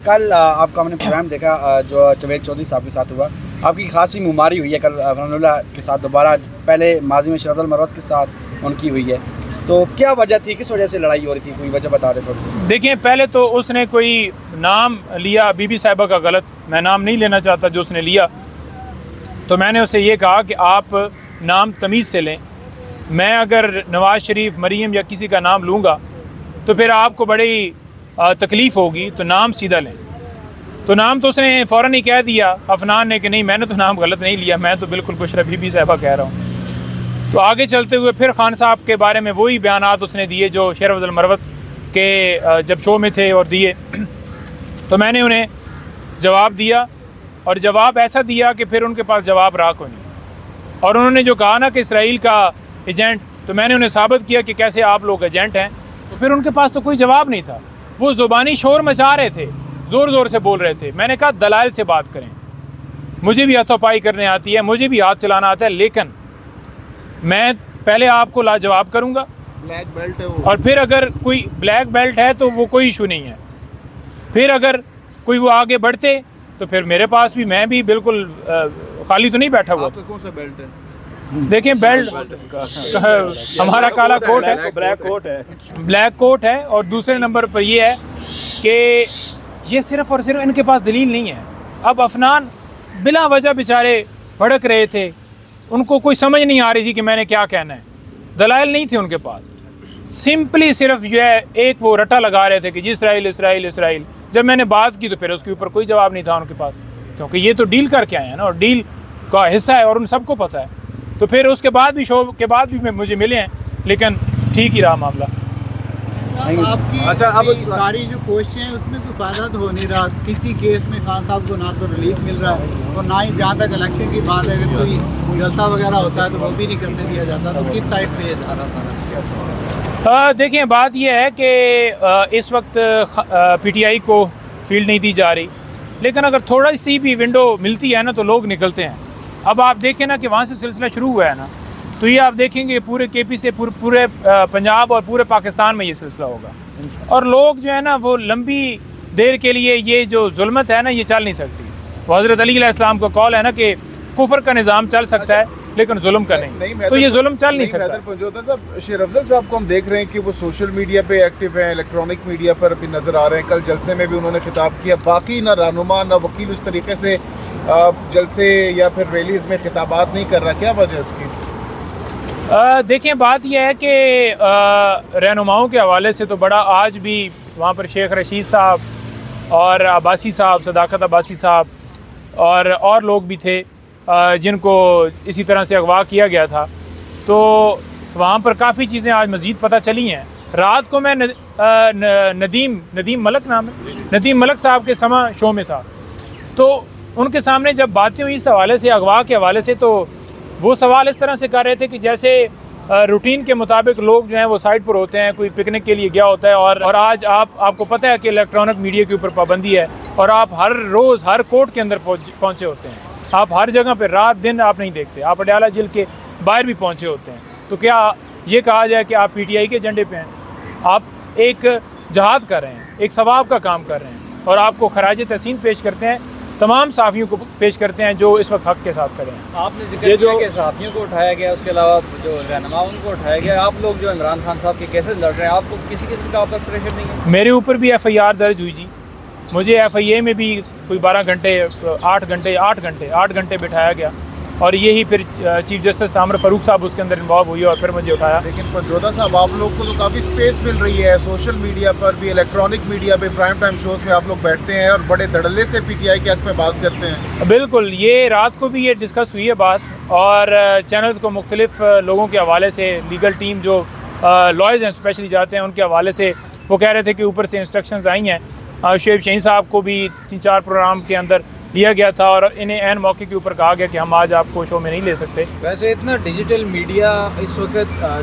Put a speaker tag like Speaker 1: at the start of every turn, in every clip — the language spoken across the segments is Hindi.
Speaker 1: कल आपका हमने प्रोग्राम देखा जो जवेद चौधरी साहब के साथ हुआ। आपकी खासी मुमारी हुई है कल फरहानुल्लाह के साथ दोबारा, पहले माजी में शरफ मरवत के साथ उनकी हुई है, तो क्या वजह थी, किस वजह से लड़ाई हो रही थी, कोई वजह बता दें थोड़ी।
Speaker 2: देखिए, पहले तो उसने कोई नाम लिया बीबी साहिबा का गलत, मैं नाम नहीं लेना चाहता जो उसने लिया, तो मैंने उससे ये कहा कि आप नाम तमीज़ से लें। मैं अगर नवाज़ शरीफ, मरीम या किसी का नाम लूँगा तो फिर आपको बड़ी तकलीफ़ होगी, तो नाम सीधा लें। तो नाम तो उसने फ़ौरन ही कह दिया अफनान ने कि नहीं, मैंने तो नाम गलत नहीं लिया, मैं तो बिल्कुल बुशरा बीबी साहिबा कह रहा हूँ। तो आगे चलते हुए फिर खान साहब के बारे में वही बयानात उसने दिए जो शरफ मरवत के जब शो में थे और दिए, तो मैंने उन्हें जवाब दिया, और जवाब ऐसा दिया कि फिर उनके पास जवाब रहा को नहीं। और उन्होंने जो कहा ना कि इसराइल का एजेंट, तो मैंने उन्हें साबित किया कि कैसे आप लोग एजेंट हैं, तो फिर उनके पास तो कोई जवाब नहीं था। वो ज़ुबानी शोर मचा रहे थे, ज़ोर ज़ोर से बोल रहे थे। मैंने कहा दलाइल से बात करें, मुझे भी हाथोपाई करने आती है, मुझे भी हाथ चलाना आता है, लेकिन मैं पहले आपको लाजवाब करूँगा।
Speaker 3: ब्लैक बेल्ट है वो,
Speaker 2: और फिर अगर कोई ब्लैक बेल्ट है तो वो कोई इशू नहीं है। फिर अगर कोई वो आगे बढ़ते तो फिर मेरे पास भी, मैं भी बिल्कुल खाली तो नहीं बैठा हुआ।
Speaker 3: आपका कौन सा बेल्ट है?
Speaker 2: देखें, बेल्ट हमारा काला कोट है, ब्लैक कोट है। और दूसरे नंबर पर ये है कि ये सिर्फ़ और सिर्फ इनके पास दलील नहीं है। अब अफनान बिला वजह बेचारे भड़क रहे थे, उनको कोई समझ नहीं आ रही थी कि मैंने क्या कहना है, दलाइल नहीं थे उनके पास, सिंपली सिर्फ जो है एक वो रटा लगा रहे थे कि जी इसराइल इसराइल इसराइल। जब मैंने बात की तो फिर उसके ऊपर कोई जवाब नहीं था उनके पास, क्योंकि ये तो डील करके आए हैं ना, और डील का हिस्सा है और उन सबको पता है। तो फिर उसके बाद भी, शो के बाद भी मुझे मिले हैं, लेकिन ठीक ही रहा मामला।
Speaker 3: आपकी
Speaker 4: अच्छा, अब
Speaker 3: सारी जो कोशिशें हैं उसमें तो फ़ायदा तो हो नहीं रहा। किसी केस में खान साहब को ना तो रिलीफ मिल रहा है और ना ही जहाँ तक इलेक्शन की बात है, अगर कोई जलसा वगैरह होता है तो वो भी नहीं करने दिया जाता। तो किस साइड पे ये जा रहा था?
Speaker 2: देखिए, बात यह है कि इस वक्त पीटीआई को फील्ड नहीं दी जा रही, लेकिन अगर थोड़ा सी भी विंडो मिलती है ना तो लोग निकलते हैं। अब आप देखें ना कि वहाँ से सिलसिला शुरू हुआ है ना, तो ये आप देखेंगे पूरे केपी से पूरे पंजाब और पूरे पाकिस्तान में ये सिलसिला होगा। और लोग जो है ना वो लंबी देर के लिए ये जो जुल्मत है ना ये चल नहीं सकती। वो हज़रत अली अलैहिस्सलाम का कॉल है ना कि कुफर का निज़ाम चल सकता है लेकिन जुल्म का नहीं, तो ये जुल्म चल नहीं सकता।
Speaker 3: साहब, शेर अफजल साहब को हम देख रहे हैं कि वो सोशल मीडिया पे एक्टिव हैं, इलेक्ट्रॉनिक मीडिया पर भी नज़र आ रहे हैं। कल जलसे में भी उन्होंने खिताब किया, बाकी ना रहनुमा ना वकील उस तरीके से जलसे या फिर रैलीज़ में खिताबात नहीं कर रहा, क्या वजह है उसकी?
Speaker 2: देखिए, बात यह है कि रहनुमाओं के हवाले से तो बड़ा आज भी वहाँ पर शेख रशीद साहब और अब्बासी साहब, सदाकत अब्बासी साहब और लोग भी थे जिनको इसी तरह से अगवा किया गया था। तो वहाँ पर काफ़ी चीज़ें आज मज़ीद पता चली हैं। रात को मैं नदीम मलक नाम है, नदीम मलक साहब के समा शो में था, तो उनके सामने जब बातें हुई इस हवाले से, अगवा के हवाले से, तो वो सवाल इस तरह से कर रहे थे कि जैसे रूटीन के मुताबिक लोग जो हैं वो साइड पर होते हैं, कोई पिकनिक के लिए गया होता है, और आज आपको पता है कि इलेक्ट्रॉनिक मीडिया के ऊपर पाबंदी है और आप हर रोज़ हर कोर्ट के अंदर पहुँचे होते हैं, आप हर जगह पर रात दिन आप नहीं देखते, आप अडयाला जेल के बाहर भी पहुँचे होते हैं। तो क्या ये कहा जाए कि आप पीटीआई के एजेंडे पे हैं? आप एक जहाद कर रहे हैं, एक सवाब का काम कर रहे हैं, और आपको खराज तहसीन पेश करते हैं, तमाम सहाफ़ियों को पेश करते हैं जो इस वक्त हक़ के साथ खड़े हैं।
Speaker 4: आपने जिक्र किया कि सहाफ़ियों को उठाया गया, उसके अलावा जो रहनुमा उनको उठाया गया। आप लोग जो इमरान खान साहब के केसेस लड़ रहे हैं, आपको किसी किस्म का ऊपर प्रेशर नहीं है?
Speaker 2: मेरे ऊपर भी FIR दर्ज हुई जी, मुझे FIA में भी कोई 12 घंटे 8 घंटे बिठाया गया, और यही फिर चीफ जस्टिस आमर फारूक साहब उसके अंदर इन्वॉल्व हुई और फिर मुझे उठाया।
Speaker 3: लेकिन पंजोदा साहब, आप लोग को तो काफ़ी स्पेस मिल रही है सोशल मीडिया पर भी, इलेक्ट्रॉनिक मीडिया पे, प्राइम टाइम शोज़ में आप लोग बैठते हैं और बड़े धड़ल्ले से पीटीआई के हक़ में बात करते हैं।
Speaker 2: बिल्कुल, ये रात को भी ये डिस्कस हुई है बात, और चैनल्स को मुख्तलिफ लोगों के हवाले से, लीगल टीम जो लॉयर्स हैं स्पेशली जाते हैं, उनके हवाले से वो कह रहे थे कि ऊपर से इंस्ट्रक्शंस आई हैं। शुएब शहीन साहब को भी 3-4 प्रोग्राम के अंदर लिया गया था और इन्हें एन मौके के ऊपर कहा गया कि हम आज आपको शो में नहीं ले सकते।
Speaker 4: वैसे इतना डिजिटल मीडिया इस वक्त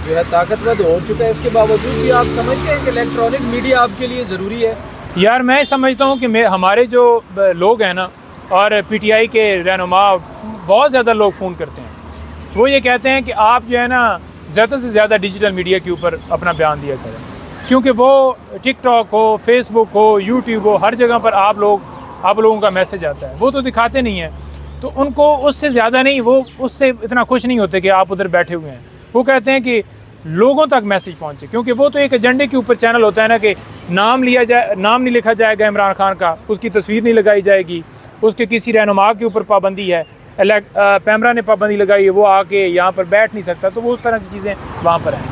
Speaker 4: जो है ताकतवर हो चुका है, इसके बावजूद भी आप समझते हैं कि इलेक्ट्रॉनिक मीडिया आपके लिए ज़रूरी है?
Speaker 2: यार, मैं समझता हूँ कि हमारे जो लोग हैं ना, और पीटीआई के रहनुमा, बहुत ज़्यादा लोग फ़ोन करते हैं, वो ये कहते हैं कि आप जो है ना ज़्यादा से ज़्यादा डिजिटल मीडिया के ऊपर अपना बयान दिया करें। क्योंकि वो टिकटॉक हो, फेसबुक हो, यूट्यूब हो, हर जगह पर आप लोगों का मैसेज आता है, वो तो दिखाते नहीं हैं। तो उनको उससे ज़्यादा नहीं, वो उससे इतना खुश नहीं होते कि आप उधर बैठे हुए हैं। वो कहते हैं कि लोगों तक मैसेज पहुंचे, क्योंकि वो तो एक एजेंडे के ऊपर चैनल होता है ना, कि नाम नहीं लिखा जाएगा इमरान खान का, उसकी तस्वीर नहीं लगाई जाएगी, उसके किसी रहनुमा के ऊपर पाबंदी है, पैमरा ने पाबंदी लगाई है, वो आके यहाँ पर बैठ नहीं सकता। तो वो उस तरह की चीज़ें वहाँ पर हैं।